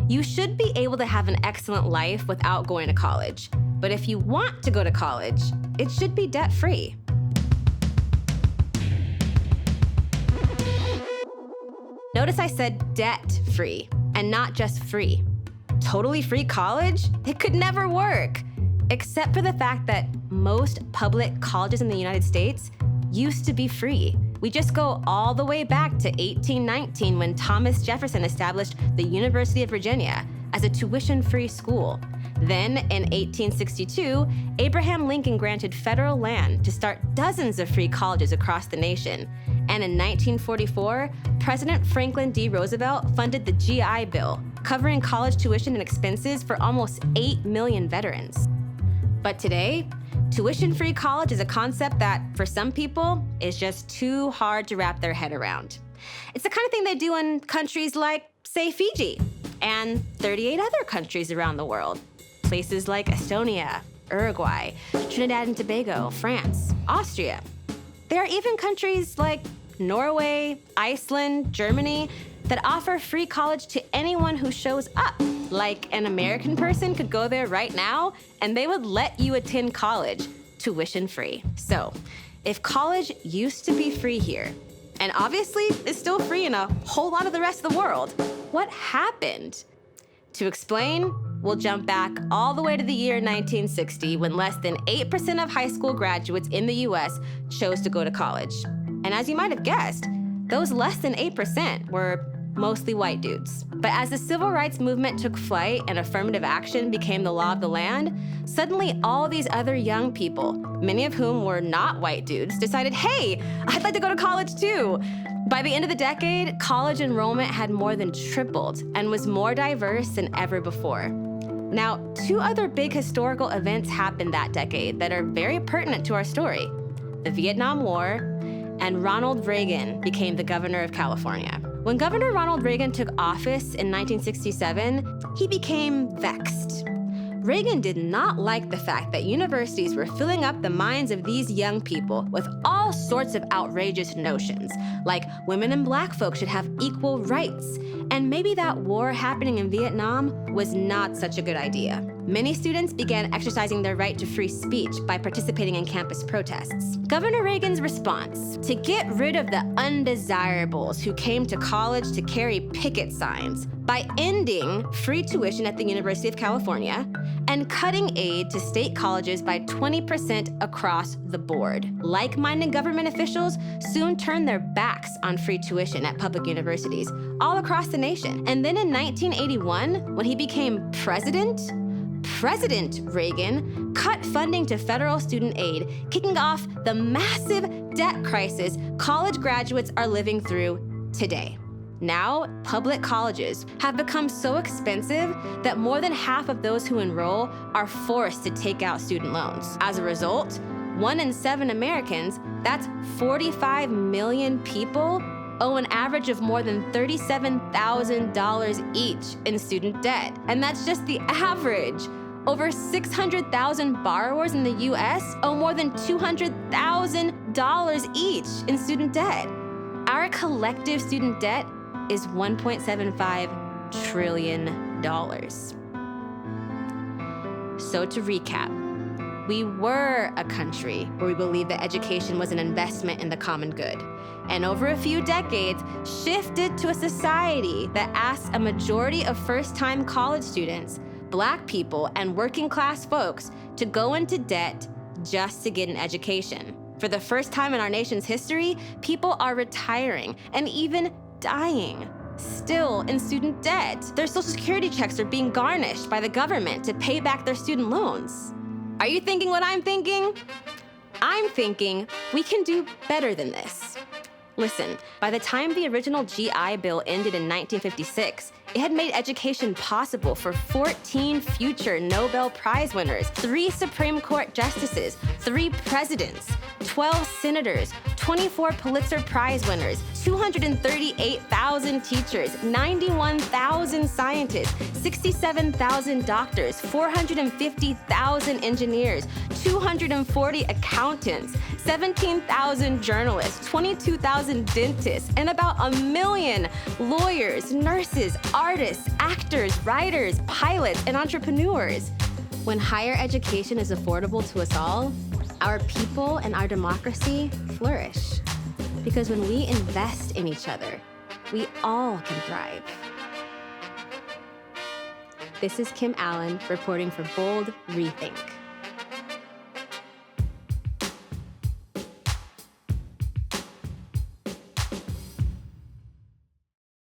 You should be able to have an excellent life without going to college. But if you want to go to college, it should be debt-free. Notice I said debt-free and not just free. Totally free college? It could never work, except for the fact that most public colleges in the United States used to be free. We just go all the way back to 1819 when Thomas Jefferson established the University of Virginia as a tuition-free school. Then, in 1862, Abraham Lincoln granted federal land to start dozens of free colleges across the nation. And in 1944, President Franklin D. Roosevelt funded the GI Bill, covering college tuition and expenses for almost 8 million veterans. But today, tuition-free college is a concept that, for some people, is just too hard to wrap their head around. It's the kind of thing they do in countries like, say, Fiji, and 38 other countries around the world. Places like Estonia, Uruguay, Trinidad and Tobago, France, Austria. There are even countries like Norway, Iceland, Germany that offer free college to anyone who shows up. Like an American person could go there right now and they would let you attend college tuition-free. So, if college used to be free here, and obviously is still free in a whole lot of the rest of the world, what happened? To explain, we'll jump back all the way to the year 1960 when less than 8% of high school graduates in the US chose to go to college. And as you might have guessed, those less than 8% were mostly white dudes. But as the civil rights movement took flight and affirmative action became the law of the land, suddenly all these other young people, many of whom were not white dudes, decided, hey, I'd like to go to college too. By the end of the decade, college enrollment had more than tripled and was more diverse than ever before. Now, two other big historical events happened that decade that are very pertinent to our story: the Vietnam War and Ronald Reagan became the governor of California. When Governor Ronald Reagan took office in 1967, he became vexed. Reagan did not like the fact that universities were filling up the minds of these young people with all sorts of outrageous notions, like women and black folks should have equal rights, and maybe that war happening in Vietnam was not such a good idea. Many students began exercising their right to free speech by participating in campus protests. Governor Reagan's response: to get rid of the undesirables who came to college to carry picket signs by ending free tuition at the University of California and cutting aid to state colleges by 20% across the board. Like-minded government officials soon turned their backs on free tuition at public universities all across the nation. And then in 1981, when he became President Reagan cut funding to federal student aid, kicking off the massive debt crisis college graduates are living through today. Now, public colleges have become so expensive that more than half of those who enroll are forced to take out student loans. As a result, 1 in 7 Americans, that's 45 million people, owe an average of more than $37,000 each in student debt. And that's just the average. Over 600,000 borrowers in the US owe more than $200,000 each in student debt. Our collective student debt is $1.75 trillion. So to recap, we were a country where we believed that education was an investment in the common good, and over a few decades, shifted to a society that asks a majority of first-time college students, Black people, and working-class folks to go into debt just to get an education. For the first time in our nation's history, people are retiring and even dying, still in student debt. Their Social Security checks are being garnished by the government to pay back their student loans. Are you thinking what I'm thinking? I'm thinking we can do better than this. Listen, by the time the original GI Bill ended in 1956, it had made education possible for 14 future Nobel Prize winners, 3 Supreme Court justices, 3 presidents, 12 senators, 24 Pulitzer Prize winners, 238,000 teachers, 91,000 scientists, 67,000 doctors, 450,000 engineers, 240 accountants, 17,000 journalists, 22,000 dentists, and about 1 million lawyers, nurses, artists, actors, writers, pilots, and entrepreneurs. When higher education is affordable to us all, our people and our democracy flourish. Because when we invest in each other, we all can thrive. This is Kim Allen reporting for Bold ReThink.